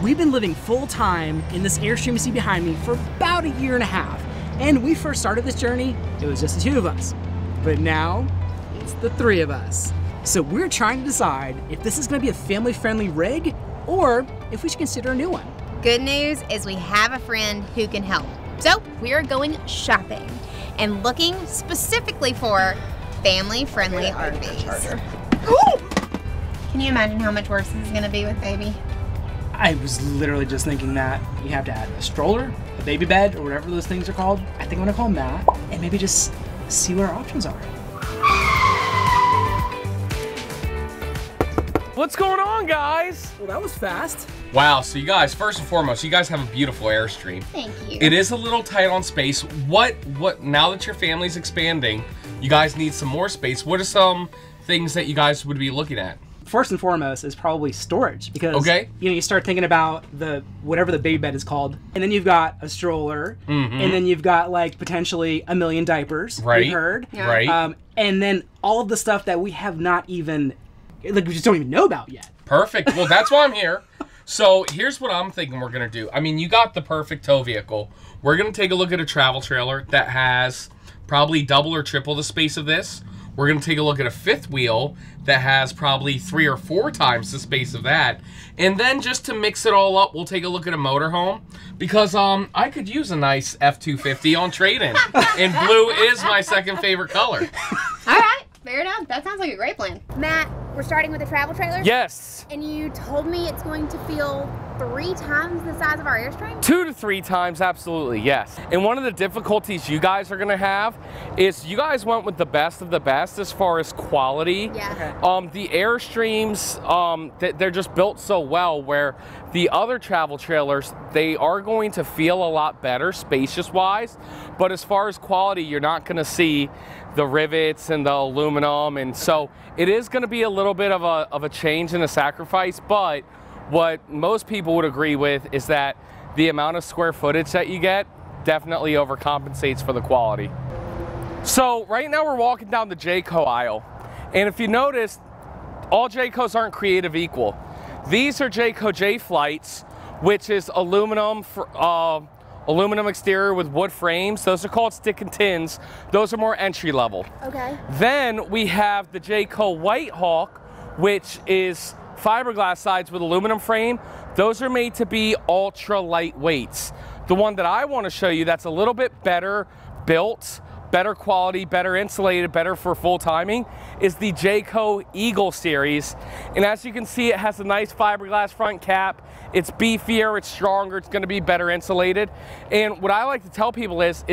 We've been living full-time in this Airstream you see behind me for about a year and a half. And when we first started this journey, it was just the two of us. But now, it's the three of us. So we're trying to decide if this is gonna be a family-friendly rig or if we should consider a new one. Good news is we have a friend who can help. So we are going shopping and looking specifically for family-friendly RVs. Can you imagine how much worse this is gonna be with baby? I was literally just thinking that you have to add a stroller, a baby bed, or whatever those things are called. I think I'm gonna call them that, and maybe just see what our options are. What's going on, guys? Well, that was fast. Wow, so you guys, first and foremost, you guys have a beautiful Airstream. Thank you. It is a little tight on space. What, now that your family's expanding, you guys need some more space. What are some things that you guys would be looking at? First and foremost is probably storage, because you know, you start thinking about the whatever the baby bed is called, and then you've got a stroller, and then you've got like potentially a million diapers. Right. We heard. Yeah. Right. And then all of the stuff that we have not even, like, we just don't even know about yet. Perfect. Well, that's why I'm here. So here's what I'm thinking we're gonna do. I mean, you got the perfect tow vehicle. We're gonna take a look at a travel trailer that has probably double or triple the space of this. We're gonna take a look at a fifth wheel that has probably 3 or 4 times the space of that. And then just to mix it all up, we'll take a look at a motorhome, because I could use a nice F250 on trade-in. And blue is my second favorite color. All right, fair enough. That sounds like a great plan. Matt, we're starting with a travel trailer? Yes. And you told me it's going to feel 3 times the size of our Airstream? 2 to 3 times, absolutely, yes. And one of the difficulties you guys are gonna have is you guys went with the best of the best as far as quality. Yeah. The Airstreams, they're just built so well, where the other travel trailers, they are going to feel a lot better spacious-wise, but as far as quality, you're not gonna see the rivets and the aluminum, and so it is gonna be a little bit of a change and a sacrifice, but what most people would agree with is that the amount of square footage that you get definitely overcompensates for the quality. So right now we're walking down the Jayco aisle, and if you notice, all Jaycos aren't creative equal. These are Jayco J-Flights, which is aluminum exterior with wood frames. Those are called stick and tins. Those are more entry level. Okay. Then we have the Jayco White Hawk, which is fiberglass sides with aluminum frame. Those are made to be ultra lightweights. The one that I want to show you that's a little bit better built, better quality, better insulated, better for full timing is the Jayco Eagle Series. And as you can see, it has a nice fiberglass front cap. It's beefier, it's stronger, it's going to be better insulated. And what I like to tell people is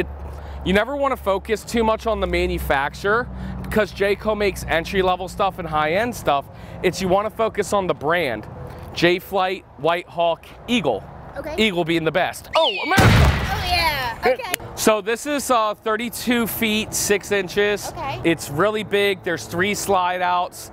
you never want to focus too much on the manufacturer, because Jayco makes entry-level stuff and high-end stuff. You want to focus on the brand. J-Flight, White Hawk, Eagle. Okay. Eagle being the best. Oh, America! Oh yeah, okay. So this is 32 feet, 6 inches. Okay. It's really big. There's 3 slide outs.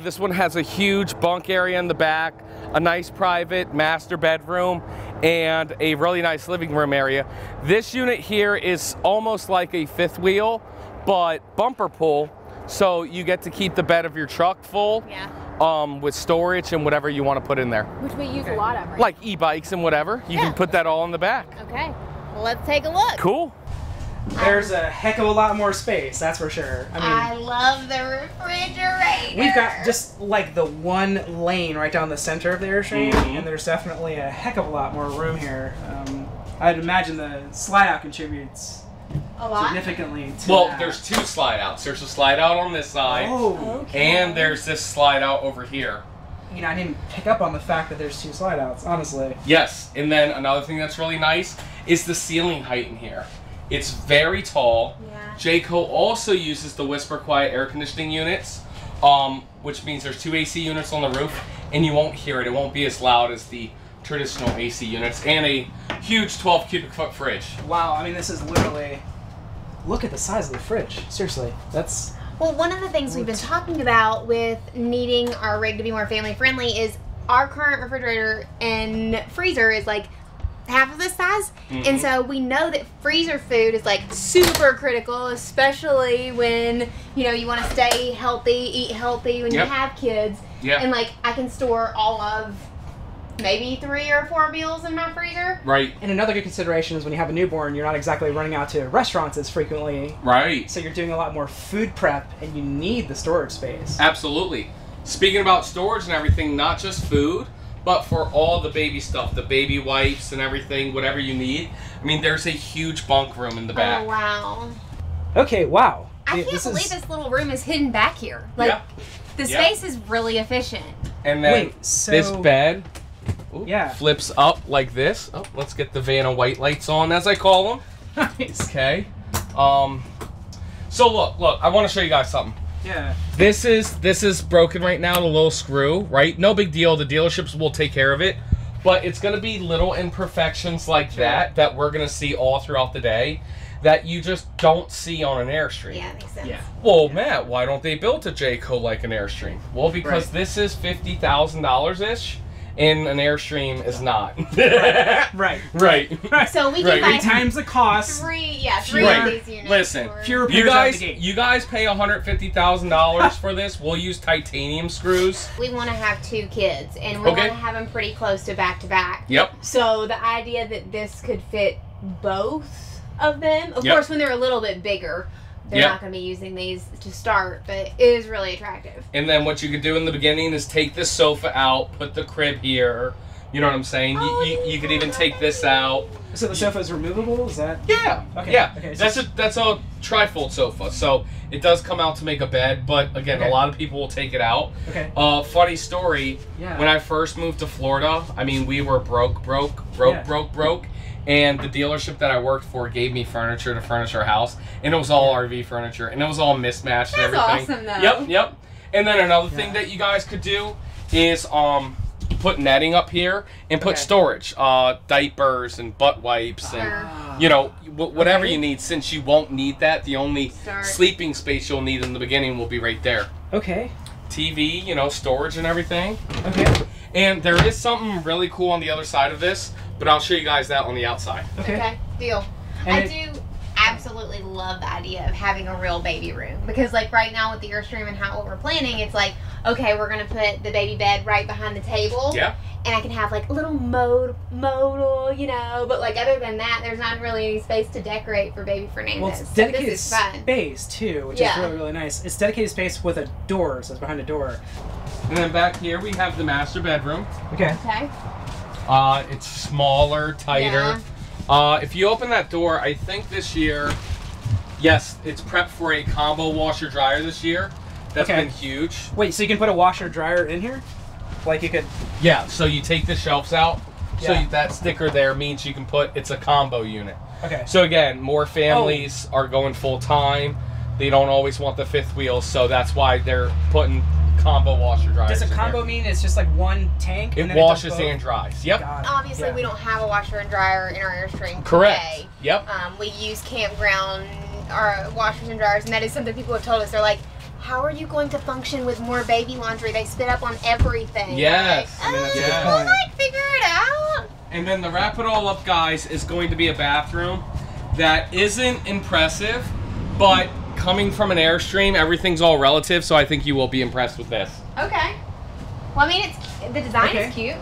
This one has a huge bunk area in the back, a nice private master bedroom, and a really nice living room area. This unit here is almost like a fifth wheel, but bumper pull, so you get to keep the bed of your truck full. Yeah. With storage and whatever you want to put in there. Which we use a lot of, right? Like e-bikes and whatever. You can put that all in the back. Okay, well, let's take a look. Cool. There's a heck of a lot more space, that's for sure. I love the refrigerator. We've got just like the one lane right down the center of the Airstream, and there's definitely a heck of a lot more room here. I'd imagine the slide out contributes a lot significantly to Well, that. there's 2 slide outs. There's a slide out on this side, and there's this slide out over here. You know, I didn't pick up on the fact that there's 2 slide outs, honestly. Yes, and then another thing that's really nice is the ceiling height in here. It's very tall. Yeah. Jayco also uses the Whisper Quiet air conditioning units, which means there's 2 AC units on the roof, and you won't hear it. It won't be as loud as the traditional AC units, and a huge 12 cubic foot fridge. Wow, I mean, this is literally, look at the size of the fridge. Seriously, that's... Well, one of the things we've been talking about with needing our rig to be more family friendly is our current refrigerator and freezer is like half of this size. And so we know that freezer food is like super critical, especially when, you know, you want to stay healthy, eat healthy when you have kids. And like I can store all of maybe 3 or 4 meals in my freezer. Right. And another good consideration is when you have a newborn, you're not exactly running out to restaurants as frequently. Right. So you're doing a lot more food prep, and you need the storage space. Absolutely. Speaking about storage and everything, not just food, but for all the baby stuff, the baby wipes and everything, whatever you need. I mean, there's a huge bunk room in the back. Oh, wow. Okay, wow. I can't believe this little room is hidden back here. Like, the space is really efficient. And then this bed flips up like this. Oh, let's get the Vanna white lights on, as I call them. Nice. Okay. So look, I want to show you guys something. Yeah. This is broken right now, the little screw, right? No big deal. The dealerships will take care of it. But it's going to be little imperfections like that we're going to see all throughout the day that you just don't see on an Airstream. Yeah, makes sense. Yeah. Well, Matt, why don't they build a Jayco like an Airstream? Well, because this is $50,000-ish, and an Airstream is not. Right. So we can buy 3 times the cost. 3 of these units. Listen, fewer repairs out the gate. you guys pay $150,000 for this. We'll use titanium screws. We want to have 2 kids, and we want to have them pretty close to back to back. Yep. So the idea that this could fit both of them, of course, when they're a little bit bigger, they're not going to be using these to start, but it is really attractive. And then what you could do in the beginning is take this sofa out, put the crib here. You know what I'm saying? You could even take this out. So the sofa is removable? Is that? Yeah. Okay. Yeah. Okay, that's a trifold sofa, so it does come out to make a bed. But again, a lot of people will take it out. Okay. Funny story. Yeah. When I first moved to Florida, I mean, we were broke, and the dealership that I worked for gave me furniture to furnish our house, and it was all RV furniture, and it was all mismatched and everything. That's awesome, though. Yep. And then another thing that you guys could do is put netting up here and put storage, diapers and butt wipes and you know, whatever you need. Since you won't need that, the only sleeping space you'll need in the beginning will be right there. Okay. TV, you know, storage and everything. Okay. And there is something really cool on the other side of this, but I'll show you guys that on the outside. Okay, deal. And I do absolutely love the idea of having a real baby room, because like right now with the Airstream and how we're planning, it's like, okay, we're gonna put the baby bed right behind the table. Yeah. And I can have like a little modal, you know, but like other than that, there's not really any space to decorate for baby Fernandez. Well, it's dedicated this is fun. space too, which is really, really nice. It's dedicated space with a door, so it's behind a door. And then back here we have the master bedroom. Okay. Okay. It's smaller, tighter. If you open that door, I think this year, yes, it's prepped for a combo washer dryer this year. That's been huge. Wait, so you can put a washer dryer in here? Like you could... Yeah, so you take the shelves out. So that sticker there means you can put, it's a combo unit. Okay. So again, more families are going full time. They don't always want the 5th wheel, so that's why they're putting combo washer dryers. Does a combo mean it's just like one tank? It washes and dries. Yep. Obviously, we don't have a washer and dryer in our Airstream Correct. today. Yep. We use campground washers and dryers, and that is something people have told us. They're like, how are you going to function with more baby laundry? They spit up on everything. Yes. Like, we'll like figure it out. And then the wrap it all up, guys, is going to be a bathroom that isn't impressive, but coming from an Airstream, everything's all relative, so I think you will be impressed with this. Okay. Well, I mean, the design is cute.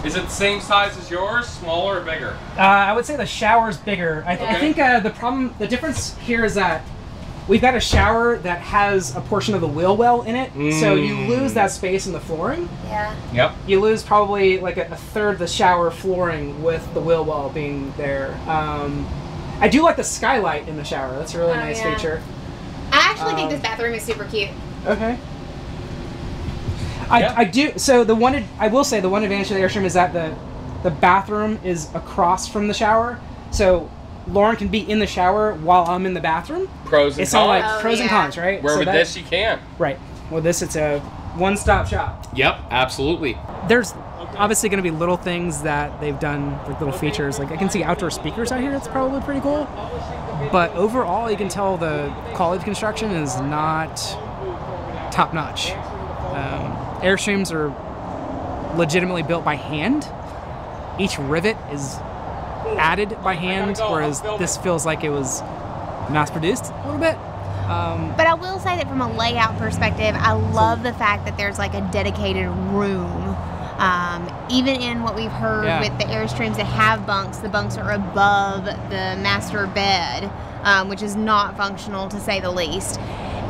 Is it the same size as yours, smaller or bigger? I would say the shower's bigger. I think the difference here is that we've got a shower that has a portion of the wheel well in it, so you lose that space in the flooring. Yeah. Yep. You lose probably like a third of the shower flooring with the wheel well being there. I do like the skylight in the shower. That's a really nice feature. I actually think this bathroom is super cute. Okay. I do. So I will say the one advantage of the Airstream is that the bathroom is across from the shower, so Lauren can be in the shower while I'm in the bathroom. Pros and cons. It's all like pros and cons, right? Where with this you can. Right. With this, it's a one-stop shop. Yep, absolutely. There's obviously going to be little things that they've done, like little features. Like I can see outdoor speakers out here. That's probably pretty cool. But overall, you can tell the quality of construction is not top-notch. Airstreams are legitimately built by hand. Each rivet is added by hand, whereas this feels like it was mass-produced a little bit. But I will say that from a layout perspective, I love the fact that there's like a dedicated room Even in what we've heard with the Airstreams that have bunks, the bunks are above the master bed, which is not functional to say the least.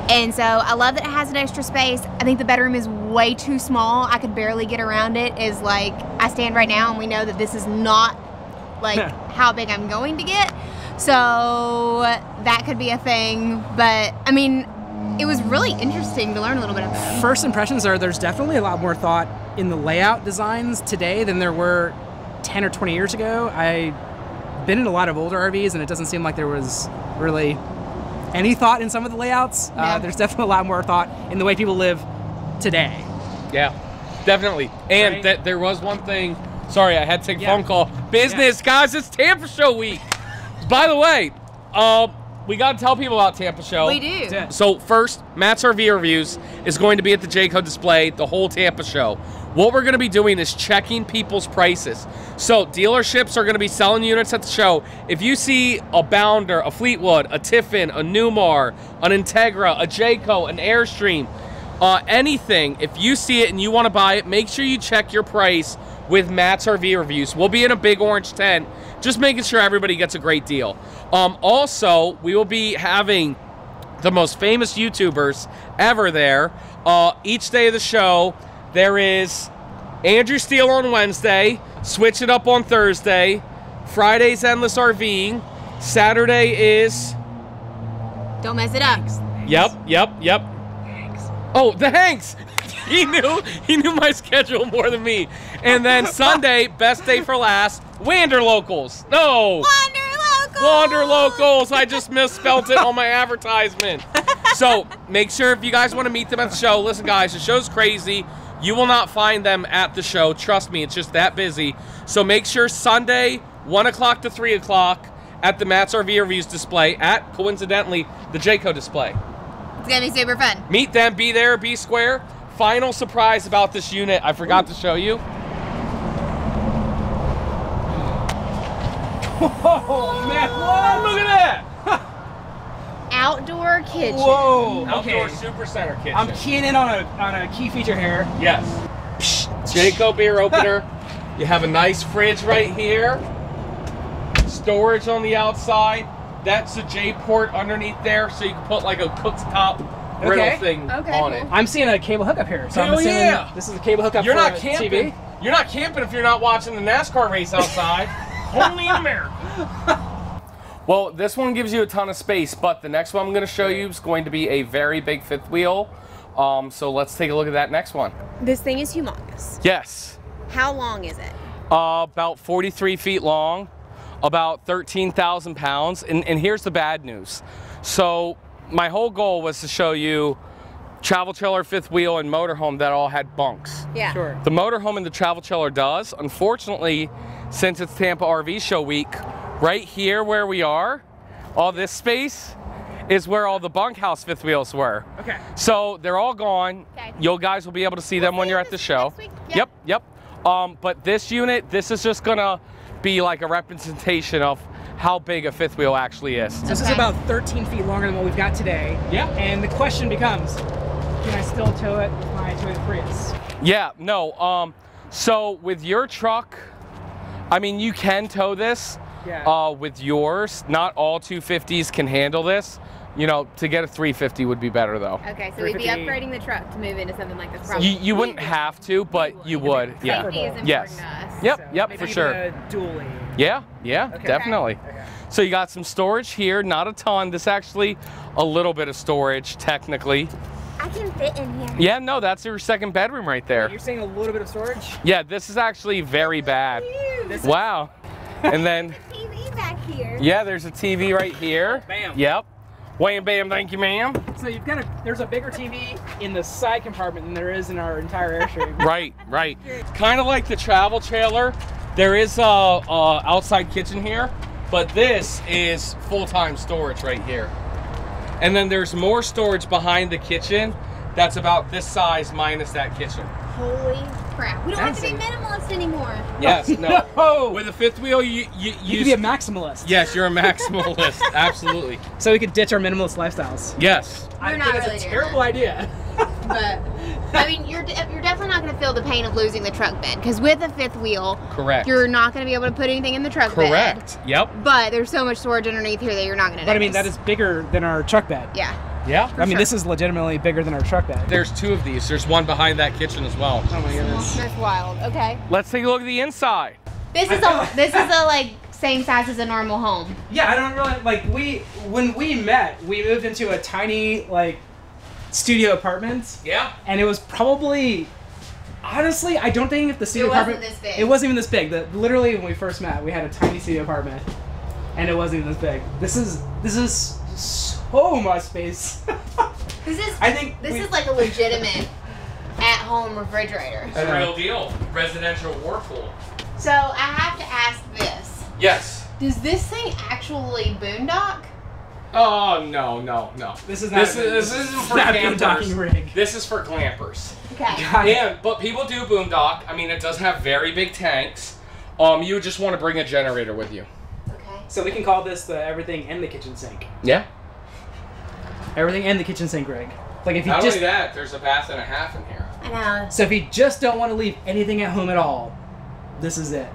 And so I love that it has an extra space. I think the bedroom is way too small. I could barely get around it. Is like I stand right now, and we know that this is not like how big I'm going to get. So that could be a thing. But I mean, it was really interesting to learn a little bit about it. First impressions are there's definitely a lot more thought in the layout designs today than there were 10 or 20 years ago. I've been in a lot of older RVs, and it doesn't seem like there was really any thought in some of the layouts. There's definitely a lot more thought in the way people live today. Yeah, definitely. And there was one thing. Sorry, I had to take a phone call. Business, guys, it's Tampa Show week. By the way, we got to tell people about Tampa Show. We do. So first, Matt's RV Reviews is going to be at the Jayco display the whole Tampa Show. What we're going to be doing is checking people's prices. So dealerships are going to be selling units at the show. If you see a Bounder, a Fleetwood, a Tiffin, a Newmar, an Integra, a Jayco, an Airstream, anything, if you see it and you want to buy it, make sure you check your price with Matt's RV Reviews. We'll be in a big orange tent, just making sure everybody gets a great deal. Also, we will be having the most famous YouTubers ever there. Each day of the show, there is Andrew Steele on Wednesday, Switch It Up on Thursday, Friday's Endless RVing, Saturday is... Don't mess it up. Yep. Hanks. Oh, the Hanks! He knew my schedule more than me. And then Sunday, best day for last, Wanderlocals. No! Wanderlocals! I just misspelled it on my advertisement. So make sure if you guys want to meet them at the show, listen guys, the show's crazy. You will not find them at the show. Trust me, it's just that busy. So make sure Sunday, 1 o'clock to 3 o'clock at the Matt's RV Reviews display at, coincidentally, the Jayco display. It's going to be super fun. Meet them, be there, be square. Final surprise about this unit I forgot to show you. Oh, man, whoa, look at that! Outdoor kitchen. Whoa! Outdoor super center kitchen. I'm keying in on a key feature here. Yes. Jayco beer opener. You have a nice fridge right here. Storage on the outside. That's a J-port underneath there, so you can put like a cooktop griddle thing on it. I'm seeing a cable hookup here, so I'm assuming this is a cable hookup for camping. TV. You're not camping if you're not watching the NASCAR race outside. Only in America. Well, this one gives you a ton of space, but the next one I'm going to show you is going to be a very big fifth wheel. So let's take a look at that next one. This thing is humongous. Yes. How long is it? About 43 feet long, about 13,000 pounds. And here's the bad news. So my whole goal was to show you travel trailer, fifth wheel, and motorhome that all had bunks. Yeah. Sure. The motorhome and the travel trailer does. Unfortunately, since it's Tampa RV Show week, right here where we are, all this space is where all the bunkhouse fifth wheels were. Okay. So they're all gone. Okay. You guys will be able to see them when you're at the show. Yep. But this unit, this is just gonna be like a representation of how big a fifth wheel actually is. This is about 13 feet longer than what we've got today. Yeah. And the question becomes, can I still tow it with my Toyota Prius? Yeah, no. So with your truck, I mean, you can tow this. Yeah. With yours, not all 250s can handle this. You know, to get a 350 would be better though. Okay, so we'd be upgrading the truck to move into something like this. Probably. You wouldn't have to, but you would. Yeah. Safety is important Yes. to us. Yep, So for sure. A dually. Yeah, Okay. definitely. Okay. So you got some storage here, not a ton. This actually a little bit of storage, technically. I can fit in here. Yeah, no, that's your second bedroom right there. You're saying a little bit of storage? Yeah, this is actually very bad. Wow. And then TV back here. yeah, there's a TV right here. Bam. Yep. Wham bam, thank you, ma'am. So you've got there's a bigger TV in the side compartment than there is in our entire Airstream. Right. Kind of like the travel trailer. There is a outside kitchen here, but this is full-time storage right here. And then there's more storage behind the kitchen that's about this size minus that kitchen. Holy crap. We don't have to be minimalist anymore. Yes, no. No. With a fifth wheel, you can be a maximalist. Yes, you're a maximalist. Absolutely. So we could ditch our minimalist lifestyles. Yes. We're not think really it's a doing terrible idea. But I mean, you're definitely not going to feel the pain of losing the truck bed, because with a fifth wheel, Correct. You're not going to be able to put anything in the truck bed. Correct. Yep. But there's so much storage underneath here that you're not going to. But I mean, that is bigger than our truck bed. Yeah. Yeah. I mean, this is legitimately bigger than our truck bed. There's 2 of these. There's one behind that kitchen as well. Oh my goodness. That's wild. Okay. Let's take a look at the inside. This is a like same size as a normal home. Yeah, I don't really like when we met, we moved into a tiny like studio apartment. Yeah. And it was probably, honestly, I don't think if the studio apartment. It wasn't this big. It wasn't even this big. Literally when we first met, we had a tiny studio apartment, and it wasn't even this big. This is so much space. This is. I think this is like a legitimate at-home refrigerator. It's a real deal. Residential Whirlpool. So I have to ask this. Yes. Does this thing actually boondock? Oh no. This is not. This isn't for not campers. boondocking rig. This is for glampers. Okay. But people do boondock. I mean, it does have very big tanks. You would just want to bring a generator with you. Okay. So we can call this the everything and the kitchen sink. Yeah. Everything and the kitchen sink rig. Like if you Not just. only that, there's a bath and a half in here. I know. So if you just don't want to leave anything at home at all, this is it.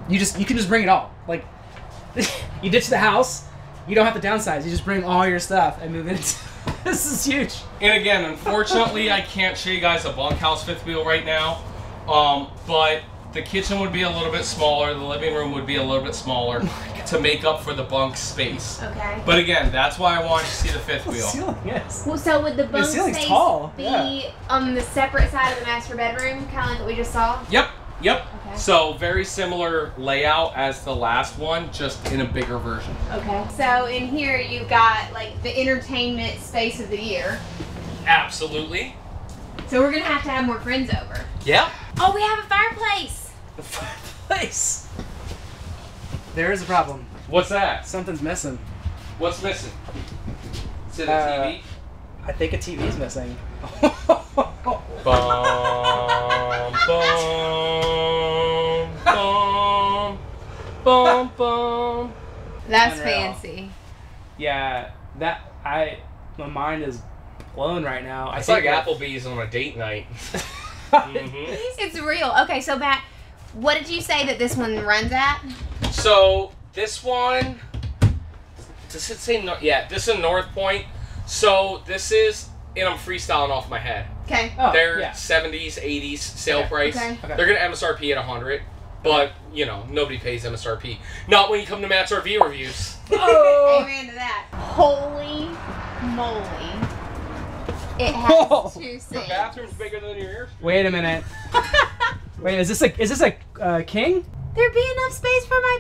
You can just bring it all. Like you ditch the house, you don't have to downsize. You just bring all your stuff and move in. This is huge. And again, unfortunately, I can't show you guys a bunkhouse fifth wheel right now. But the kitchen would be a little bit smaller. The living room would be a little bit smaller to make up for the bunk space. Okay. But again, that's why I wanted to see the fifth The wheel. ceiling, yes. Well, so would the bunk ceiling's space tall, be yeah. on the separate side of the master bedroom, kind of like what we just saw? Yep. Okay. So very similar layout as the last one, just in a bigger version. Okay. So in here you've got like the entertainment space of the year. Absolutely. So we're gonna have to have more friends over. Yeah. Oh, we have a fireplace. The fireplace. There is a problem. What's that? Something's missing. What's missing? Is it a TV? I think a TV's missing. Bum, bum, bum, bum. That's Unreal. fancy. Yeah, my mind is blown right now. It's like Applebee's on a date night. It's real. Okay, so Matt, what did you say that this one runs at? So this one, does it say no? Yeah, this is North Point. So this is, and I'm freestyling off my head. Okay. Oh, They're yeah. 70s, 80s sale Okay. price. Okay. They're gonna MSRP at 100, but you know nobody pays MSRP. Not when you come to Matt's RV reviews. Oh. Amen to that. Holy moly! It Whoa. has 2 The sinks. bathroom's bigger than your Airstream. Wait a minute. Wait, is this a king? There'd be enough space for my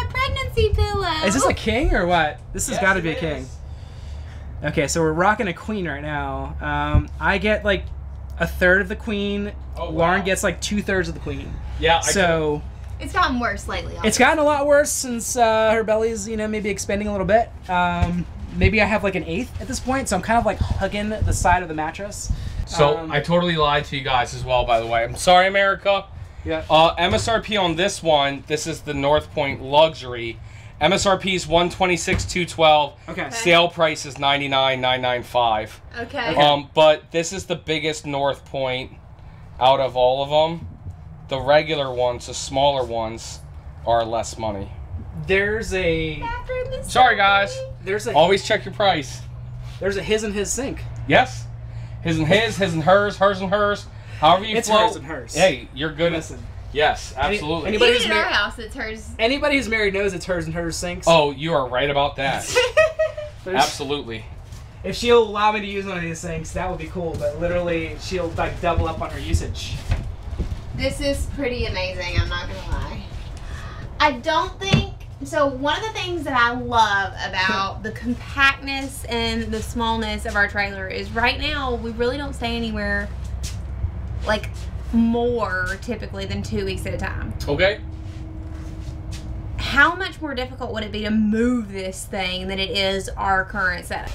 pregnancy pillow. Is this a king or what? This has Yes, got to it be a king. is. Okay, so we're rocking a queen right now. I get like a third of the queen. Oh, wow. Lauren gets like 2/3 of the queen. Yeah. So It's gotten worse lately. it's gotten a lot worse since her belly's, maybe expanding a little bit. Maybe I have like an 1/8 at this point, so I'm kind of like hugging the side of the mattress. So I totally lied to you guys as well, by the way. I'm sorry, America. Yeah. MSRP on this one, this is the North Point Luxury. MSRP is $126,212. Okay. Sale price is $99,995. Okay. But this is the biggest North Point out of all of them. The regular ones, the smaller ones, are less money. There's a Bathroom is Sorry, guys. there's a Always check your price. there's a his and his sink. Yes. His and hers and hers. However you It's float. hers and hers. Hey, you're good. Listen. Yes, absolutely. Anybody Even who's in our married, house, it's hers. anybody who's married knows it's hers and hers sinks. Oh, you are right about that. There's- Absolutely. If she'll allow me to use one of these sinks, that would be cool. But literally, she'll like double up on her usage. This is pretty amazing, I'm not gonna lie. I don't think so. One of the things that I love about the compactness and the smallness of our trailer is right now we really don't stay anywhere like more typically than 2 weeks at a time. Okay. How much more difficult would it be to move this thing than it is our current setup?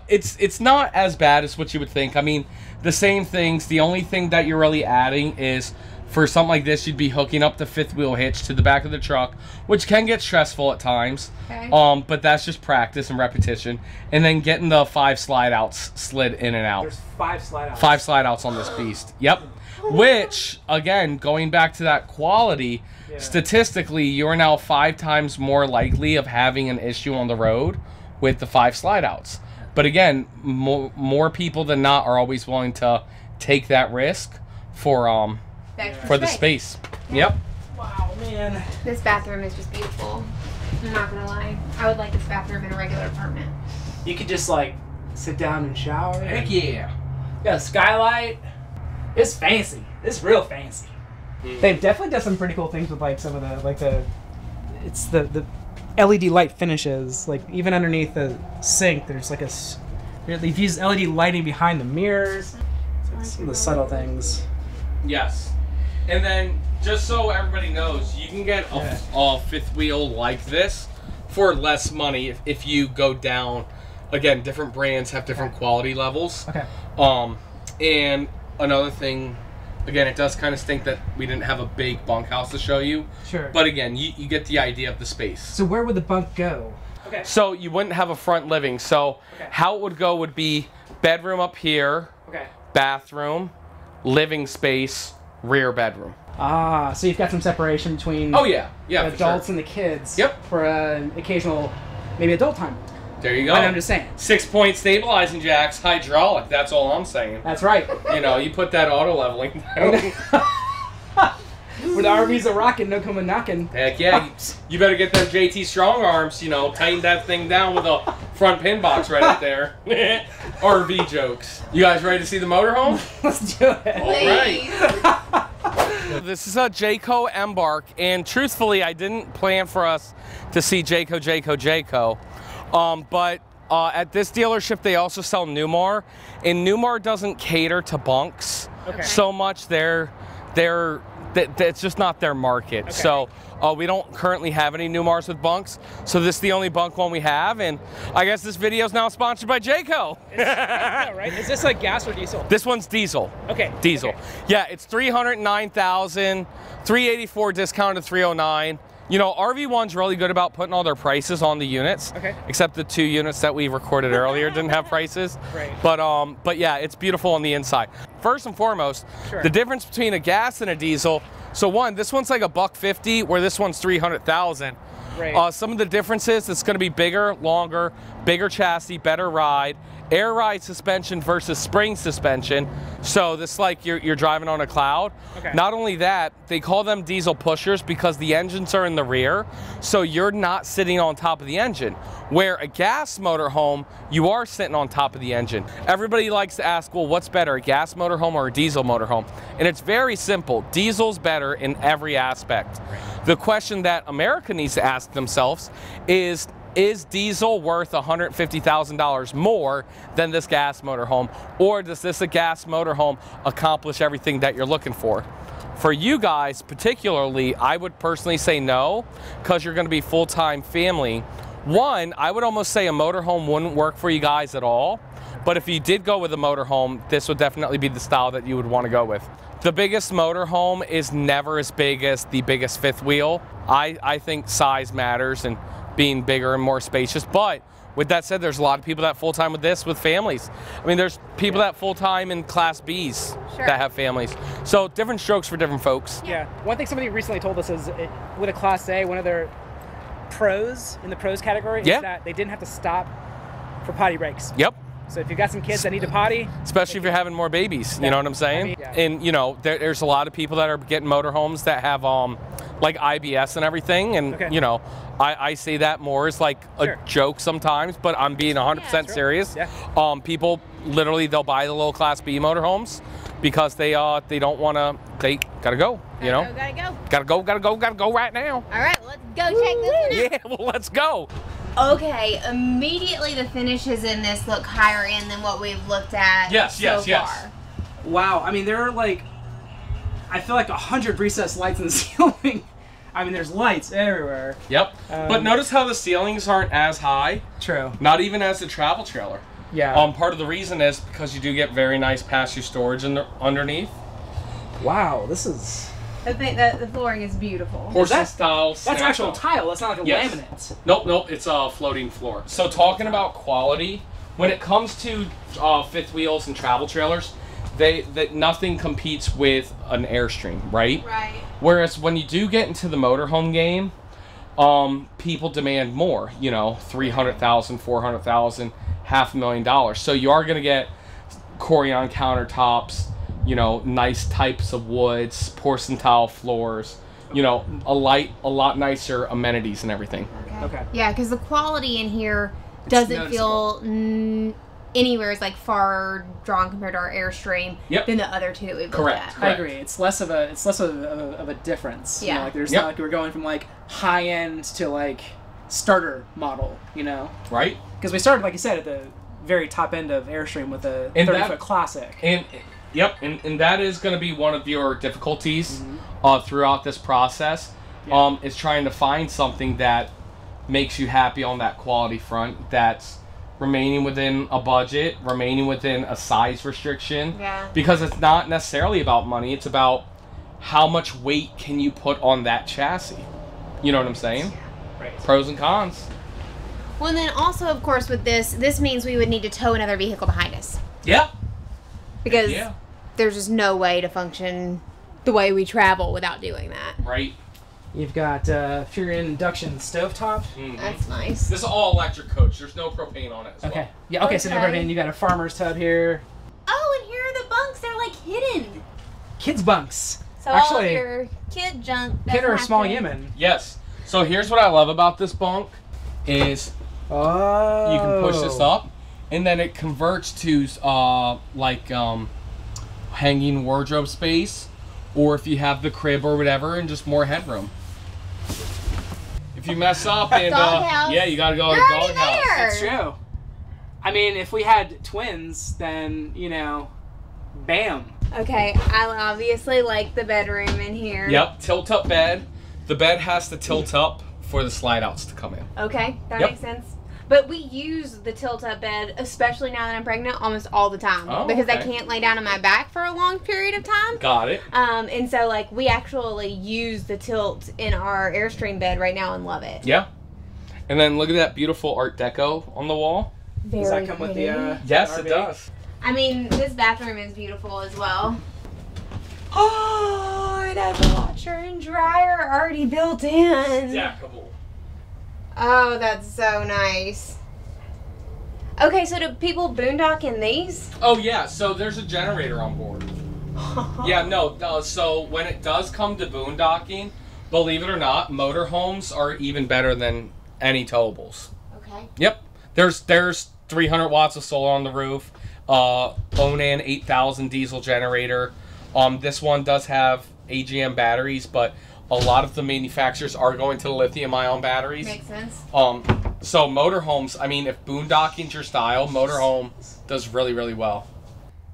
It's not as bad as what you would think. I mean, the same things. The only thing that you're really adding is For something like this, you'd be hooking up the fifth wheel hitch to the back of the truck, which can get stressful at times. Okay. But that's just practice and repetition. And then getting the 5 slide outs slid in and out. There's 5 slide outs. 5 slide outs on this beast. Yep. Which, again, going back to that quality, statistically, you're now 5 times more likely of having an issue on the road with the 5 slide outs. But again, more people than not are always willing to take that risk for the space. Yep. Wow, man. This bathroom is just beautiful. I'm not gonna lie. I would like this bathroom in a regular apartment. You could just like sit down and shower. Heck yeah. Got a skylight. It's fancy. It's real fancy. They've definitely done some pretty cool things with like some of the the LED light finishes. Like even underneath the sink, there's like they've used LED lighting behind the mirrors. Some of the subtle things. Yes. And then, just so everybody knows, you can get a fifth wheel like this for less money if you go down. Again, different brands have different quality levels. Okay. And another thing, again, it does kind of stink that we didn't have a big bunkhouse to show you. Sure. But again, you get the idea of the space. So where would the bunk go? Okay. So you wouldn't have a front living. So how it would go would be bedroom up here, bathroom, living space, rear bedroom. Ah, so you've got some separation between the adults and the kids. Yep. For an occasional, maybe adult time. There you go. I'm just saying. 6-point stabilizing jacks, hydraulic. That's all I'm saying. That's right. You know, you put that auto leveling down. Where the RVs are rocking, no coming knocking. Heck yeah. You better get them JT Strong arms, you know, tighten that thing down with a front pin box right up there. RV jokes. You guys ready to see the motorhome? Let's do it. All right. This is a Jayco Embark, and truthfully, I didn't plan for us to see Jayco. But at this dealership, they also sell Newmar, and Newmar doesn't cater to bunks so much. It's just not their market. Okay. So we don't currently have any Newmars with bunks. So this is the only bunk one we have, and I guess this video is now sponsored by Jayco. Right? Is this like gas or diesel? This one's diesel. Okay. Diesel. Okay. Yeah, it's $309,000, $384 discounted $309. You know, RV1's really good about putting all their prices on the units. Okay. Except the 2 units that we recorded earlier didn't have prices. Right. But yeah, it's beautiful on the inside. First and foremost, the difference between a gas and a diesel. So this one's like $150, where this one's $300,000. Right. Some of the differences, it's going to be bigger, longer, bigger chassis, better ride. Air ride suspension versus spring suspension. So this like you're driving on a cloud. Okay. Not only that, they call them diesel pushers because the engines are in the rear, so you're not sitting on top of the engine. Where a gas motorhome, you are sitting on top of the engine. Everybody likes to ask, well, what's better, a gas motorhome or a diesel motorhome? And it's very simple. Diesel's better in every aspect. Right. The question that America needs to ask themselves is diesel worth $150,000 more than this gas motorhome? Or does this gas motorhome accomplish everything that you're looking for? For you guys particularly, I would personally say no, because you're going to be full-time family. One, I would almost say a motorhome wouldn't work for you guys at all. But if you did go with a motorhome, this would definitely be the style that you would want to go with. The biggest motorhome is never as big as the biggest fifth wheel. I think size matters and being bigger and more spacious. But with that said, there's a lot of people that full-time with this with families. I mean, there's people that full-time in Class Bs that have families. So different strokes for different folks. Yeah. One thing somebody recently told us is with a Class A, one of their pros in the pros category is that they didn't have to stop for potty breaks. Yep. So if you've got some kids that need to potty. Especially if you're having more babies, you know what I'm saying? And you know, there's a lot of people that are getting motorhomes that have like IBS and everything, and you know, I say that more as like a joke sometimes, but I'm being 100% serious. Yeah. People literally, they'll buy the little Class B motorhomes because they don't want to, they gotta go, you know? Gotta go right now. All right, let's go check this one out. Yeah, well, let's go. Okay, immediately the finishes in this look higher end than what we've looked at so far. Wow, I mean, there are like, I feel like 100 recessed lights in the ceiling. I mean, there's lights everywhere. Yep, but notice how the ceilings aren't as high. True. Not even as the travel trailer. Yeah. Part of the reason is because you do get very nice pass-through storage underneath. Wow, this is... I think that the flooring is beautiful. Porcelain style. That's actual tile. That's not like a laminate. Nope. It's a floating floor. So talking about quality, when it comes to fifth wheels and travel trailers, nothing competes with an Airstream, right? Right. Whereas when you do get into the motorhome game, people demand more. You know, $300,000, $400,000, $500,000. So you are going to get Corian countertops, you know, nice types of woods, porcelain tile floors, you know, a lot nicer amenities and everything. Okay. Yeah, because the quality in here doesn't feel anywhere is like far drawn compared to our Airstream than the other two that we've looked at. I agree. It's less of a difference. Yeah. You know, like there's not like we're going from like high end to like starter model. You know. Right. Because we started, like you said, at the very top end of Airstream with a 30-foot classic. And that is going to be one of your difficulties throughout this process. Is trying to find something that makes you happy on that quality front, that's remaining within a budget, remaining within a size restriction. Yeah. Because it's not necessarily about money, it's about how much weight can you put on that chassis. You know what I'm saying? Right. Pros and cons. Well, and then also, of course, with this means we would need to tow another vehicle behind us. Yeah. Because there's just no way to function the way we travel without doing that. Right. You've got Furion induction stovetop. That's nice. This is all electric coach. There's no propane on it as well. Yeah, okay, so no propane. You got a farmer's tub here. Oh, and here are the bunks. They're like hidden. Kids bunks. So all of your kid junk. Kid or a small Yemen. Yes. So here's what I love about this bunk is you can push this up and then it converts to hanging wardrobe space, or if you have the crib or whatever and just more headroom. If you mess up and you gotta go to the doghouse. That's true. I mean, if we had twins, then you know, bam. Okay, I obviously like the bedroom in here. Yep, tilt up bed. The bed has to tilt up for the slide outs to come in. Okay, that makes sense. But we use the tilt-up bed, especially now that I'm pregnant, almost all the time. Because I can't lay down on my back for a long period of time. Got it. And so, like, we actually use the tilt in our Airstream bed right now and love it. Yeah. And then look at that beautiful Art Deco on the wall. Does that come with the Yes, RV? it does. I mean, this bathroom is beautiful as well. Oh, it has a washer and dryer already built in. Stackable. Oh, that's so nice. Okay, so do people boondock in these? Oh, yeah. So there's a generator on board. So when it does come to boondocking, believe it or not, motorhomes are even better than any towables. Okay. Yep. There's 300 watts of solar on the roof. Onan 8000 diesel generator. This one does have AGM batteries, but a lot of the manufacturers are going to the lithium-ion batteries. Makes sense. So motorhomes, I mean, if boondocking's your style, motorhome does really, really well.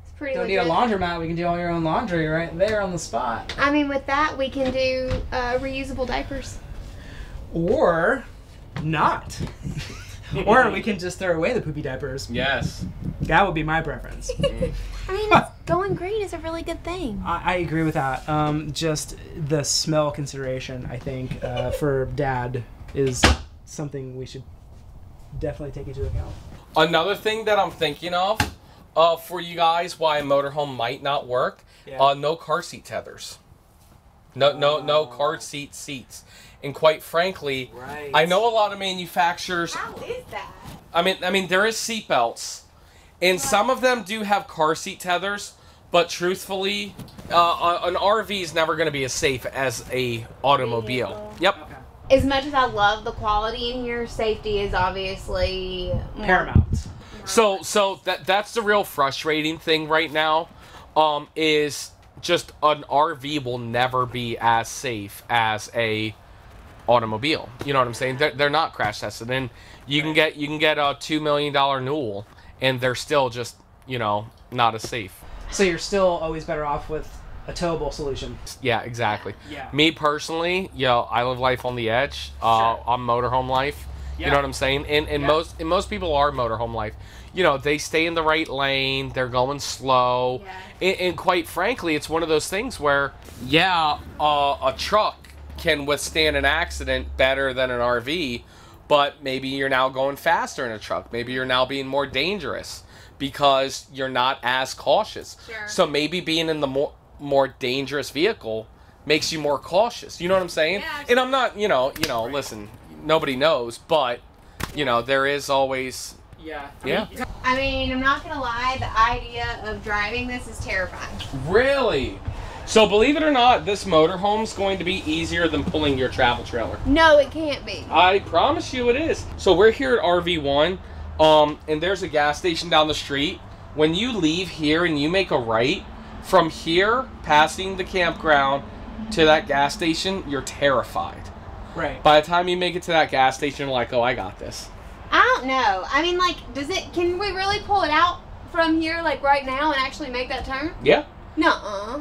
It's pretty Don't need a laundromat. We can do all your own laundry right there on the spot. I mean, with that, we can do reusable diapers. Or not. Or we can just throw away the poopy diapers. Yes. That would be my preference. I mean, it's going green is a really good thing. I agree with that. Just the smell consideration, I think, for Dad is something we should definitely take into account. Another thing that I'm thinking of for you guys, why a motorhome might not work, no car seat tethers. No car seat seats. And quite frankly, I know a lot of manufacturers. How is that? I mean, there is seat belts, and some of them do have car seat tethers. But truthfully, an RV is never going to be as safe as a automobile. Yep. Okay. As much as I love the quality in here, safety is obviously paramount. So that's the real frustrating thing right now. Is just an RV will never be as safe as a automobile. You know what I'm saying? They're not crash tested, and you can get a $2 million Newell, and they're still just not as safe. So you're still always better off with a towable solution. Yeah, exactly. Yeah. Me personally, I live life on the edge. I'm motorhome life. You know what I'm saying? And most people are motorhome life. You know, they stay in the right lane. They're going slow. Yeah. And quite frankly, it's one of those things where, a truck can withstand an accident better than an RV, but maybe you're now going faster in a truck. Maybe you're now being more dangerous because you're not as cautious. Sure. So maybe being in the more dangerous vehicle makes you more cautious. You know what I'm saying? Yeah, and I'm not, listen, nobody knows, but, there is always... Yeah. I mean, I'm not gonna lie, the idea of driving this is terrifying. Really? So believe it or not, this motorhome's going to be easier than pulling your travel trailer. No, it can't be. I promise you it is. So we're here at RV1, and there's a gas station down the street. When you leave here and you make a right, from here, passing the campground to that gas station, you're terrified. Right. By the time you make it to that gas station, you're like, oh, I got this. I don't know. I mean, like, can we really pull it out from here, like, right now and actually make that turn? Yeah. Nuh-uh.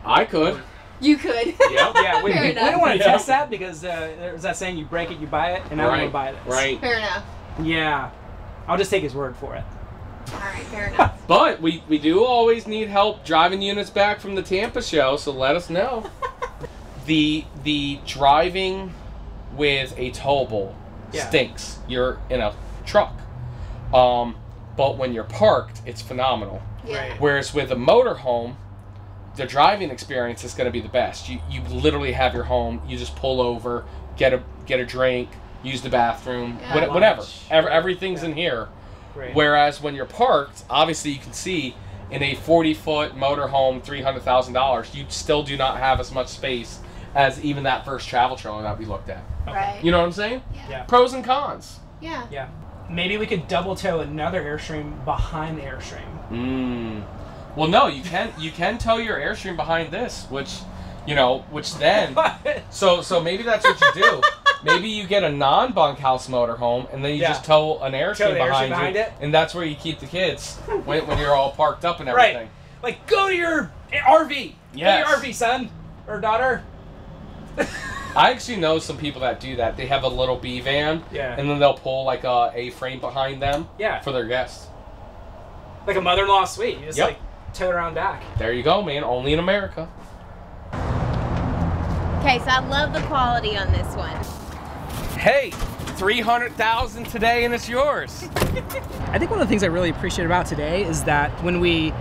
I could. You could. Yeah, we Fair enough. don't want to test that because there's that saying, you break it, you buy it, and I want to buy this. Right. Fair enough. Yeah. I'll just take his word for it. All right, fair enough. But we do always need help driving units back from the Tampa show, so let us know. The driving with a towable stinks. You're in a truck. But when you're parked, it's phenomenal. Yeah. Right. Whereas with a motorhome, the driving experience is going to be the best. You literally have your home. You just pull over, get a drink, use the bathroom, whatever. Everything's in here. Right. Whereas when you're parked, obviously you can see in a 40-foot motorhome, $300,000, you still do not have as much space as even that first travel trailer that we looked at. Right. You know what I'm saying? Yeah. Pros and cons. Yeah. Yeah. Maybe we could double tow another Airstream behind the Airstream. Well, no, you can tow your Airstream behind this, which then, so maybe that's what you do. Maybe you get a non-bunkhouse motorhome, and then you just tow an Airstream behind you, and that's where you keep the kids when you're all parked up and everything. Right. Like, go to your RV. Yes. Go to your RV, son or daughter. I actually know some people that do that. They have a little B van, and then they'll pull like a A-frame behind them for their guests. Like a mother-in-law suite. You just like tow it around back. There you go, man. Only in America. Okay, so I love the quality on this one. Hey, 300,000 today and it's yours. I think one of the things I really appreciate about today is that when we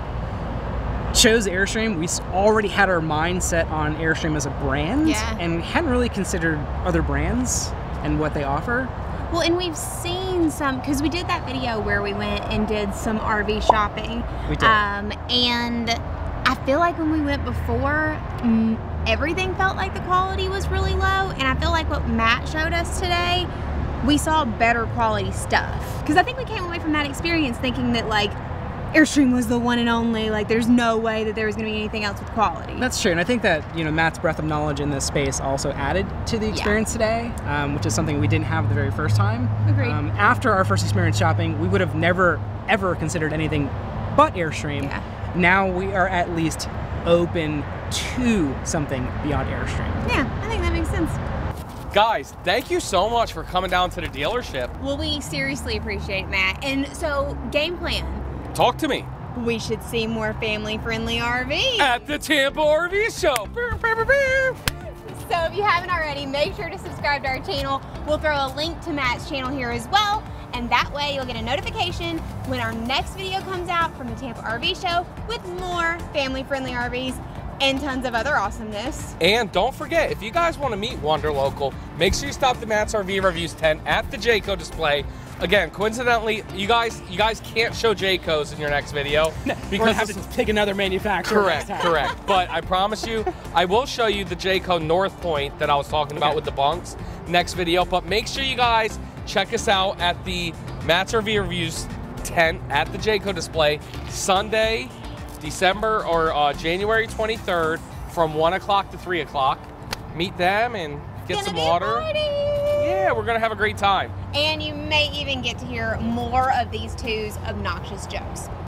chose Airstream, we already had our mind set on Airstream as a brand, and we hadn't really considered other brands and what they offer. Well, and we've seen some, because we did that video where we went and did some RV shopping. We did. And I feel like when we went before, everything felt like the quality was really low, and I feel like what Matt showed us today, we saw better quality stuff. Because I think we came away from that experience thinking that, like, Airstream was the one and only, like there's no way that there was going to be anything else with quality. That's true, and I think that Matt's breadth of knowledge in this space also added to the experience today, which is something we didn't have the very first time. Agreed. After our first experience shopping, we would have never ever considered anything but Airstream. Yeah. Now we are at least open to something beyond Airstream. Yeah, I think that makes sense. Guys, thank you so much for coming down to the dealership. Well, we seriously appreciate it, Matt. And so, game plan. Talk to me. We should see more family-friendly RVs. At the Tampa RV Show. So if you haven't already, make sure to subscribe to our channel. We'll throw a link to Matt's channel here as well. And that way you'll get a notification when our next video comes out from the Tampa RV Show with more family-friendly RVs and tons of other awesomeness. And don't forget, if you guys want to meet Wanderlocal, make sure you stop the Matt's RV Reviews tent at the Jayco display. Again, coincidentally, you guys can't show Jaycos in your next video because we're gonna have to pick another manufacturer. Correct. But I promise you, I will show you the Jayco North Point that I was talking about with the bunks next video. But make sure you guys check us out at the Matt's RV Reviews tent at the Jayco display Sunday, January 23rd from 1 o'clock to 3 o'clock. Meet them and get some water. Yeah, we're gonna have a great time. And you may even get to hear more of these two's obnoxious jokes.